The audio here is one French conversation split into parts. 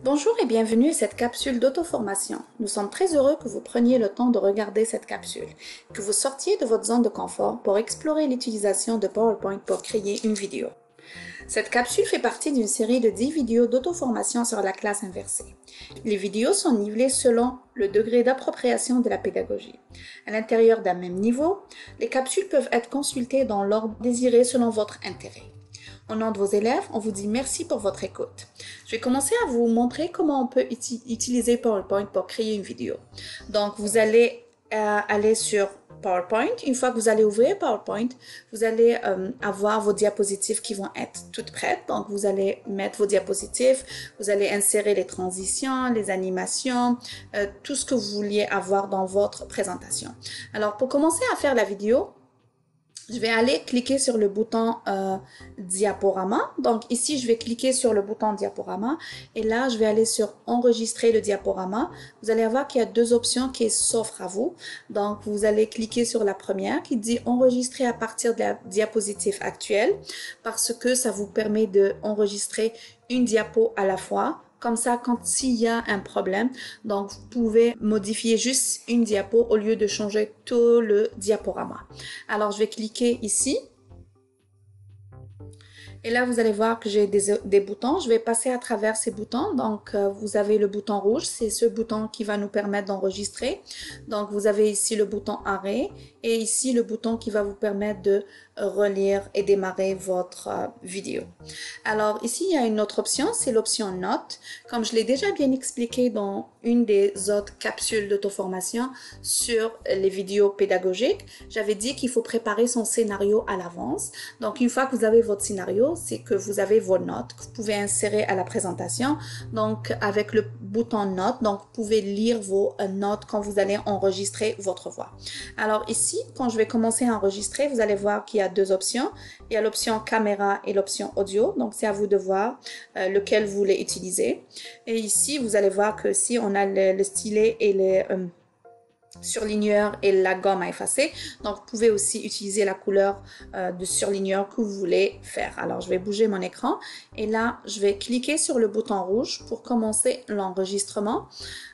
Bonjour et bienvenue à cette capsule d'auto-formation. Nous sommes très heureux que vous preniez le temps de regarder cette capsule, que vous sortiez de votre zone de confort pour explorer l'utilisation de PowerPoint pour créer une vidéo. Cette capsule fait partie d'une série de 10 vidéos d'auto-formation sur la classe inversée. Les vidéos sont nivelées selon le degré d'appropriation de la pédagogie. À l'intérieur d'un même niveau, les capsules peuvent être consultées dans l'ordre désiré selon votre intérêt. Au nom de vos élèves, on vous dit merci pour votre écoute. Je vais commencer à vous montrer comment on peut utiliser PowerPoint pour créer une vidéo. Donc, vous allez aller sur PowerPoint. Une fois que vous allez ouvrir PowerPoint, vous allez avoir vos diapositives qui vont être toutes prêtes. Donc, vous allez mettre vos diapositives, vous allez insérer les transitions, les animations, tout ce que vous vouliez avoir dans votre présentation. Alors, pour commencer à faire la vidéo, je vais aller cliquer sur le bouton diaporama. Donc ici, je vais cliquer sur le bouton diaporama et là, je vais aller sur enregistrer le diaporama. Vous allez voir qu'il y a deux options qui s'offrent à vous. Donc, vous allez cliquer sur la première qui dit enregistrer à partir de la diapositive actuelle parce que ça vous permet d'enregistrer une diapo à la fois. Comme ça, quand s'il y a un problème, donc vous pouvez modifier juste une diapo au lieu de changer tout le diaporama. Alors, je vais cliquer ici. Et là, vous allez voir que j'ai des boutons. Je vais passer à travers ces boutons. Donc, vous avez le bouton rouge. C'est ce bouton qui va nous permettre d'enregistrer. Donc, vous avez ici le bouton arrêt et ici le bouton qui va vous permettre de relire et démarrer votre vidéo. Alors, ici, il y a une autre option. C'est l'option notes. Comme je l'ai déjà bien expliqué dans une des autres capsules d'auto-formation sur les vidéos pédagogiques, j'avais dit qu'il faut préparer son scénario à l'avance. Donc, une fois que vous avez votre scénario, c'est que vous avez vos notes que vous pouvez insérer à la présentation. Donc, avec le bouton notes, donc vous pouvez lire vos notes quand vous allez enregistrer votre voix. Alors ici, quand je vais commencer à enregistrer, vous allez voir qu'il y a deux options. Il y a l'option caméra et l'option audio. Donc, c'est à vous de voir lequel vous voulez utiliser. Et ici, vous allez voir que si on a le stylet et les surligneur et la gomme à effacer. Donc, vous pouvez aussi utiliser la couleur de surligneur que vous voulez faire. Alors, je vais bouger mon écran et là, je vais cliquer sur le bouton rouge pour commencer l'enregistrement.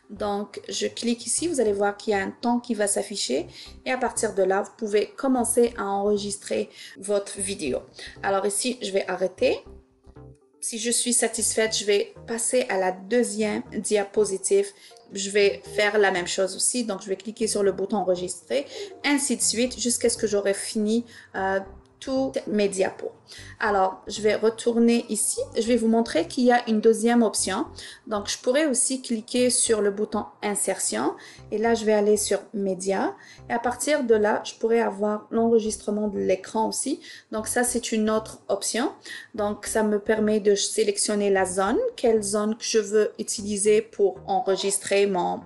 Donc, je clique ici. Vous allez voir qu'il y a un temps qui va s'afficher et à partir de là, vous pouvez commencer à enregistrer votre vidéo. Alors ici, je vais arrêter. Si je suis satisfaite, je vais passer à la deuxième diapositive. Je vais faire la même chose aussi. Donc, je vais cliquer sur le bouton enregistrer, ainsi de suite, jusqu'à ce que j'aurai fini tous mes diapos. Alors, je vais retourner ici. Je vais vous montrer qu'il y a une deuxième option. Donc, je pourrais aussi cliquer sur le bouton insertion. Et là, je vais aller sur médias. Et à partir de là, je pourrais avoir l'enregistrement de l'écran aussi. Donc, ça, c'est une autre option. Donc, ça me permet de sélectionner la zone. Quelle zone que je veux utiliser pour enregistrer mon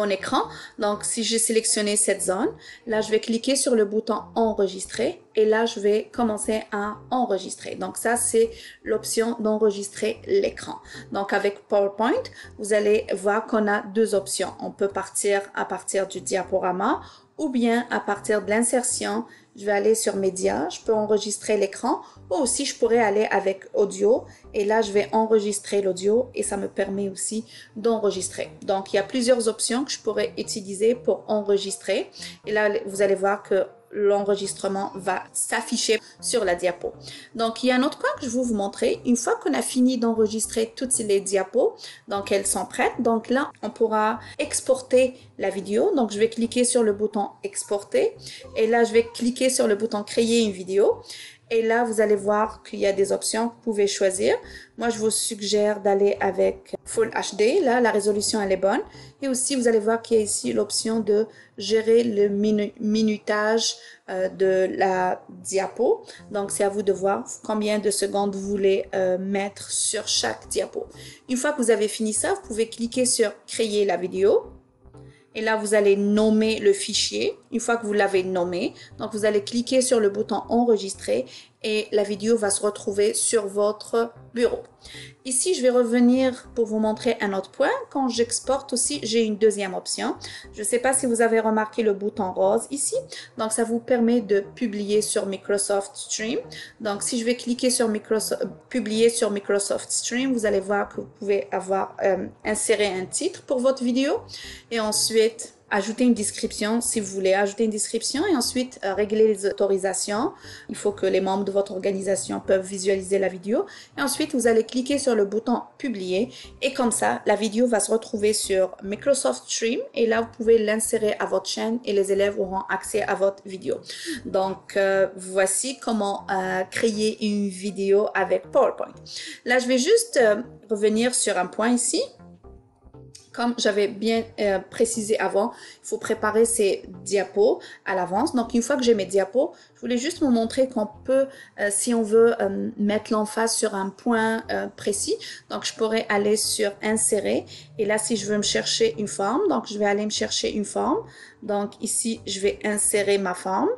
écran. Donc, si j'ai sélectionné cette zone, là, je vais cliquer sur le bouton enregistrer et là, je vais commencer à enregistrer. Donc, ça, c'est l'option d'enregistrer l'écran. Donc, avec PowerPoint, vous allez voir qu'on a deux options. On peut partir à partir du diaporama ou bien à partir de l'insertion. Je vais aller sur médias, je peux enregistrer l'écran ou aussi je pourrais aller avec audio et là je vais enregistrer l'audio et ça me permet aussi d'enregistrer. Donc il y a plusieurs options que je pourrais utiliser pour enregistrer et là vous allez voir que l'enregistrement va s'afficher sur la diapo. Donc, il y a un autre point que je veux vous montrer. Une fois qu'on a fini d'enregistrer toutes les diapos, donc elles sont prêtes. Donc là, on pourra exporter la vidéo. Donc, je vais cliquer sur le bouton exporter et là, je vais cliquer sur le bouton créer une vidéo. Et là, vous allez voir qu'il y a des options que vous pouvez choisir. Moi, je vous suggère d'aller avec Full HD. Là, la résolution, elle est bonne. Et aussi, vous allez voir qu'il y a ici l'option de gérer le minutage de la diapo. Donc, c'est à vous de voir combien de secondes vous voulez mettre sur chaque diapo. Une fois que vous avez fini ça, vous pouvez cliquer sur créer la vidéo. Et là, vous allez nommer le fichier. Une fois que vous l'avez nommé, donc vous allez cliquer sur le bouton enregistrer et la vidéo va se retrouver sur votre bureau. Ici, je vais revenir pour vous montrer un autre point. Quand j'exporte aussi, j'ai une deuxième option. Je ne sais pas si vous avez remarqué le bouton rose ici. Donc, ça vous permet de publier sur Microsoft Stream. Donc, si je vais cliquer sur publier sur Microsoft Stream, vous allez voir que vous pouvez avoir inséré un titre pour votre vidéo et ensuite ajouter une description si vous voulez ajouter une description et ensuite régler les autorisations. Il faut que les membres de votre organisation peuvent visualiser la vidéo et ensuite vous allez cliquer sur le bouton publier et comme ça la vidéo va se retrouver sur Microsoft Stream et là vous pouvez l'insérer à votre chaîne et les élèves auront accès à votre vidéo. Donc voici comment créer une vidéo avec PowerPoint. Là je vais juste revenir sur un point ici. Comme j'avais bien précisé avant, il faut préparer ces diapos à l'avance. Donc, une fois que j'ai mes diapos, je voulais juste vous montrer qu'on peut, si on veut mettre l'emphase sur un point précis, donc je pourrais aller sur Insérer. Et là, si je veux me chercher une forme, donc je vais aller me chercher une forme. Donc, ici, je vais insérer ma forme.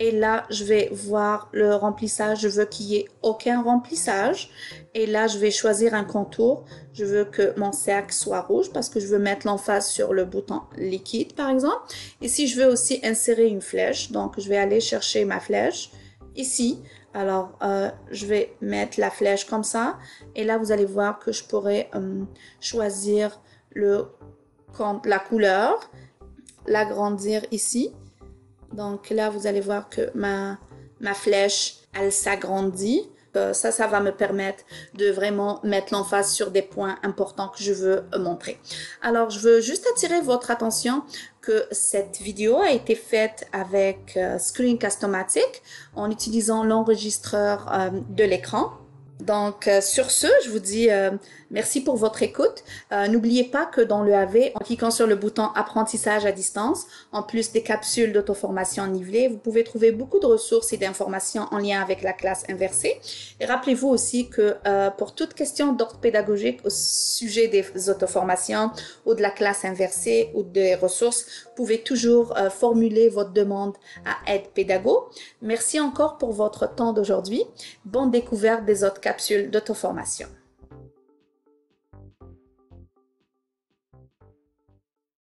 Et là, je vais voir le remplissage. Je veux qu'il n'y ait aucun remplissage. Et là, je vais choisir un contour. Je veux que mon cercle soit rouge parce que je veux mettre l'emphase sur le bouton liquide, par exemple. Et si je veux aussi insérer une flèche, donc je vais aller chercher ma flèche ici. Alors, je vais mettre la flèche comme ça. Et là, vous allez voir que je pourrais choisir la couleur, l'agrandir ici. Donc là, vous allez voir que ma flèche, elle s'agrandit. Ça va me permettre de vraiment mettre l'emphase sur des points importants que je veux montrer. Alors, je veux juste attirer votre attention que cette vidéo a été faite avec Screencast-O-Matic en utilisant l'enregistreur de l'écran. Donc, sur ce, je vous dis merci pour votre écoute. N'oubliez pas que dans le AV, en cliquant sur le bouton Apprentissage à distance, en plus des capsules d'auto-formation nivelées, vous pouvez trouver beaucoup de ressources et d'informations en lien avec la classe inversée. Et rappelez-vous aussi que pour toute question d'ordre pédagogique au sujet des auto-formations ou de la classe inversée ou des ressources, vous pouvez toujours formuler votre demande à Aide Pédago. Merci encore pour votre temps d'aujourd'hui. Bonne découverte des autres capsules d'auto-formation.